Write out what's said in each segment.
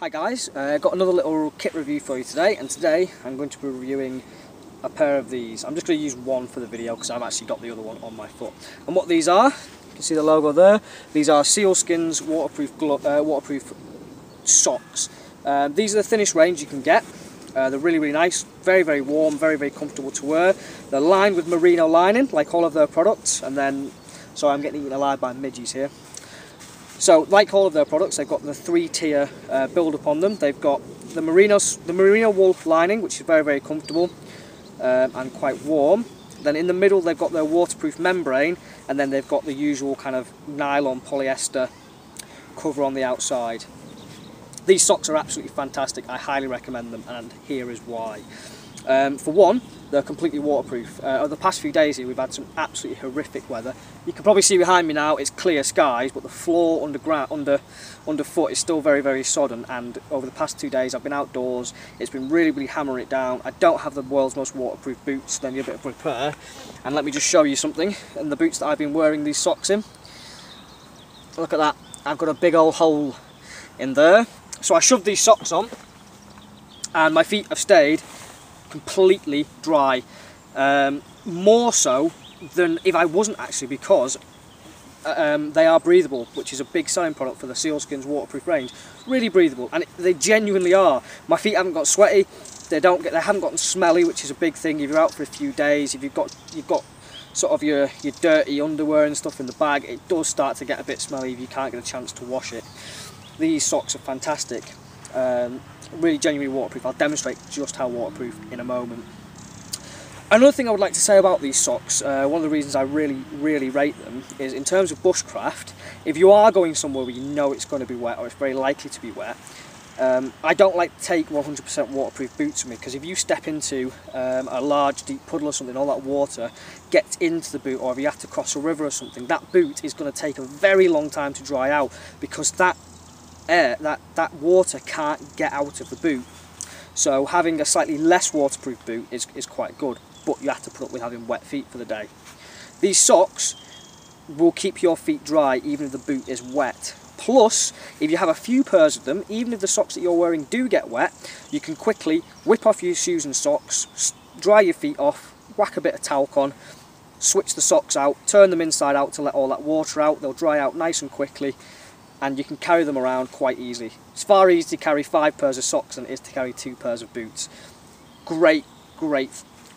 Hi guys, got another little kit review for you today, and today I'm going to be reviewing a pair of these. I'm just going to use one for the video because I've actually got the other one on my foot. And what these are, you can see the logo there, these are SealsSkin's waterproof socks. These are the thinnest range you can get. They're really nice, very warm, very comfortable to wear. They're lined with merino lining like all of their products, and then, sorry I'm getting eaten alive by midges here. So, like all of their products, they've got the 3-tier build up on them. They've got the merino wool lining, which is very comfortable and quite warm. Then in the middle they've got their waterproof membrane, and then they've got the usual kind of nylon polyester cover on the outside. These socks are absolutely fantastic. I highly recommend them, and here is why. For one, they're completely waterproof. Over the past few days here we've had some absolutely horrific weather. You can probably see behind me now it's clear skies, but the floor underfoot is still very sodden, and over the past 2 days I've been outdoors. It's been really hammering it down. I don't have the world's most waterproof boots, they need a bit of repair. And let me just show you something. And the boots that I've been wearing these socks in, look at that, I've got a big old hole in there. So I shoved these socks on and my feet have stayed completely dry, more so than if I wasn't actually, because they are breathable, which is a big selling product for the SealsSkin's waterproof range. Really breathable, and they genuinely are. My feet haven't got sweaty, they haven't gotten smelly, which is a big thing if you're out for a few days. If you've got sort of your dirty underwear and stuff in the bag, it does start to get a bit smelly if you can't get a chance to wash it. These socks are fantastic. Really genuinely waterproof. I'll demonstrate just how waterproof in a moment. Another thing I would like to say about these socks, one of the reasons I really rate them, is in terms of bushcraft. If you are going somewhere where you know it's going to be wet, or it's very likely to be wet, I don't like to take 100% waterproof boots with me, because if you step into a large deep puddle or something, all that water gets into the boot, or if you have to cross a river or something, that boot is going to take a very long time to dry out, because that water can't get out of the boot. So having a slightly less waterproof boot is quite good, but you have to put up with having wet feet for the day. These socks will keep your feet dry even if the boot is wet. Plus, if you have a few pairs of them, even if the socks that you're wearing do get wet, you can quickly whip off your shoes and socks, dry your feet off, whack a bit of talc on, switch the socks out, turn them inside out to let all that water out. They'll dry out nice and quickly, and you can carry them around quite easily. It's far easier to carry 5 pairs of socks than it is to carry 2 pairs of boots. Great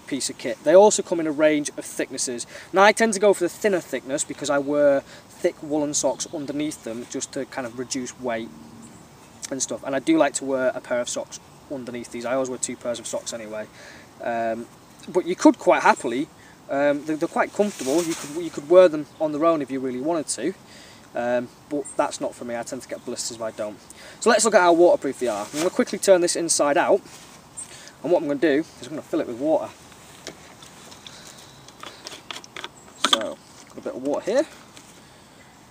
piece of kit. They also come in a range of thicknesses. Now I tend to go for the thinner thickness because I wear thick woolen socks underneath them just to kind of reduce weight and stuff. And I do like to wear a pair of socks underneath these. I always wear 2 pairs of socks anyway. But you could quite happily, they're quite comfortable. You could wear them on their own if you really wanted to. But that's not for me. I tend to get blisters if I don't. So let's look at how waterproof they are. I'm going to quickly turn this inside out, and what I'm going to do is I'm going to fill it with water. So, got a bit of water here.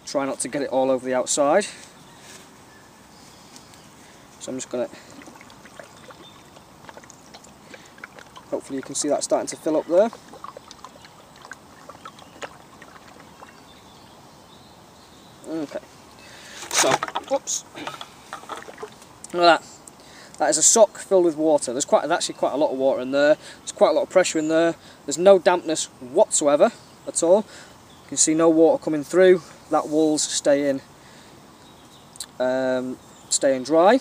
Try not to get it all over the outside. So I'm just going to, hopefully you can see that starting to fill up there. Okay, so, whoops, look at that. That is a sock filled with water. There's actually quite a lot of water in there. There's quite a lot of pressure in there. There's no dampness whatsoever at all. You can see no water coming through. That wool's staying dry.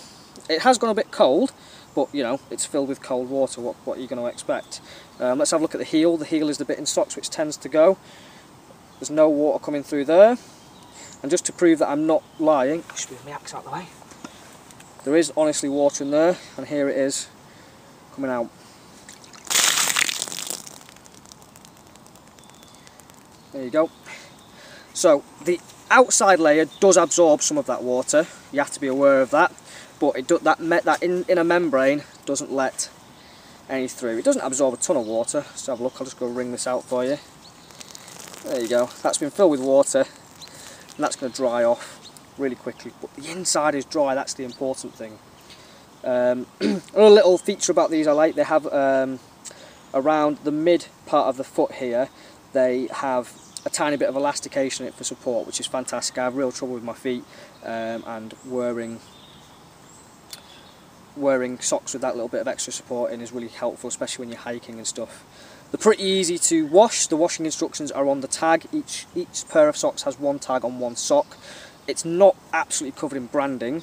It has gone a bit cold, but you know, it's filled with cold water. What are you going to expect? Let's have a look at the heel. The heel is the bit in socks which tends to go. There's no water coming through there. And just to prove that I'm not lying, just move my axe out of the way. There is honestly water in there, and here it is coming out. There you go. So the outside layer does absorb some of that water. You have to be aware of that. But that inner membrane doesn't let any through. It doesn't absorb a ton of water. Let's have a look. I'll just go wring this out for you. There you go. That's been filled with water. And that's going to dry off really quickly, but the inside is dry. That's the important thing. Another little feature about these I like, they have around the mid part of the foot here, they have a tiny bit of elastication in it for support, which is fantastic. I have real trouble with my feet and wearing wearing socks with that little bit of extra support in is really helpful, especially when you're hiking and stuff. They're pretty easy to wash. The washing instructions are on the tag. Each pair of socks has one tag on one sock. It's not absolutely covered in branding,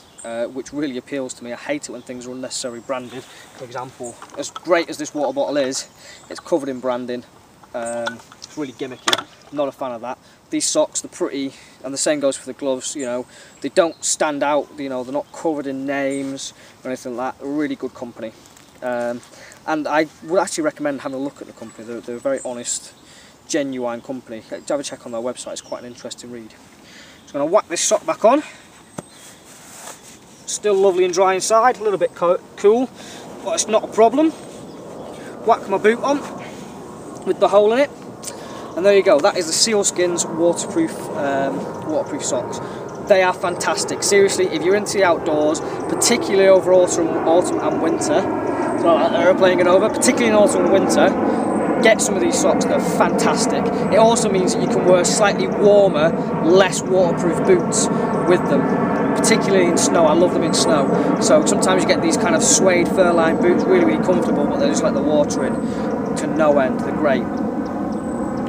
which really appeals to me. I hate it when things are unnecessarily branded. For example, as great as this water bottle is, it's covered in branding. It's really gimmicky. Not a fan of that. These socks, they're pretty, and the same goes for the gloves. You know, they don't stand out. You know, they're not covered in names or anything like that. Really good company, and I would actually recommend having a look at the company. They're a very honest, genuine company. Have a check on their website. It's quite an interesting read. So I'm going to whack this sock back on. Still lovely and dry inside. A little bit cool, but it's not a problem. Whack my boot on with the hole in it. And there you go, that is the SealsSkinz waterproof socks. They are fantastic. Seriously, if you're into the outdoors, particularly over autumn and winter, so like aeroplane going over, particularly in autumn and winter, get some of these socks. They're fantastic. It also means that you can wear slightly warmer, less waterproof boots with them, particularly in snow. I love them in snow. So sometimes you get these kind of suede fur-lined boots, really, really comfortable, but they just let the water in to no end. They're great.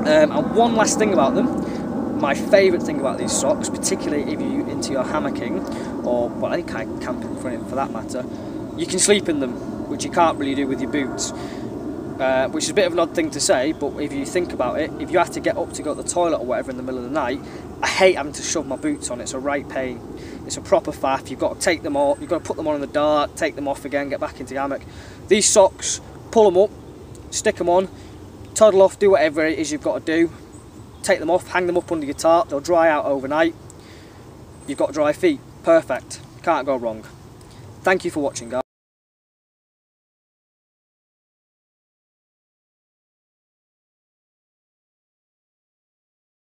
And one last thing about them, my favourite thing about these socks, particularly if you're into your hammocking, or well, any kind of camping for that matter, you can sleep in them, which you can't really do with your boots. Which is a bit of an odd thing to say, but if you think about it, if you have to get up to go to the toilet or whatever in the middle of the night, I hate having to shove my boots on. It's a right pain. It's a proper faff. You've got to take them off, you've got to put them on in the dark, take them off again, get back into your hammock. These socks, pull them up, stick them on, toddle off, do whatever it is you've got to do, take them off, hang them up under your tarp, they'll dry out overnight. You've got dry feet. Perfect. Can't go wrong. Thank you for watching, guys.